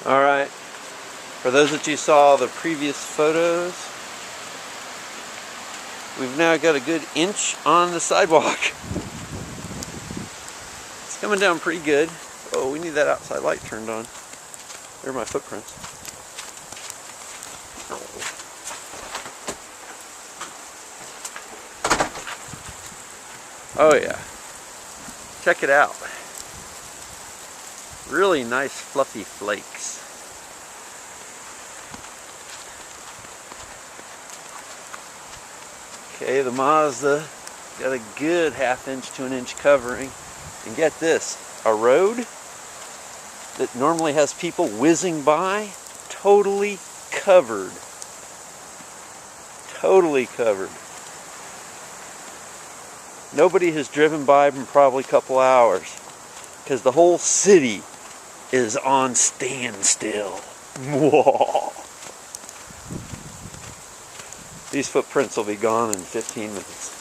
Alright, for those that you saw the previous photos, we've now got a good inch on the sidewalk. It's coming down pretty good. Oh, we need that outside light turned on. There are my footprints. Oh yeah, check it out. Really nice fluffy flakes. Okay, the Mazda got a good ½ inch to 1 inch covering. And get this, a road that normally has people whizzing by, totally covered. Totally covered. Nobody has driven by in probably a couple hours because the whole city is on standstill. Whoa. These footprints will be gone in 15 minutes.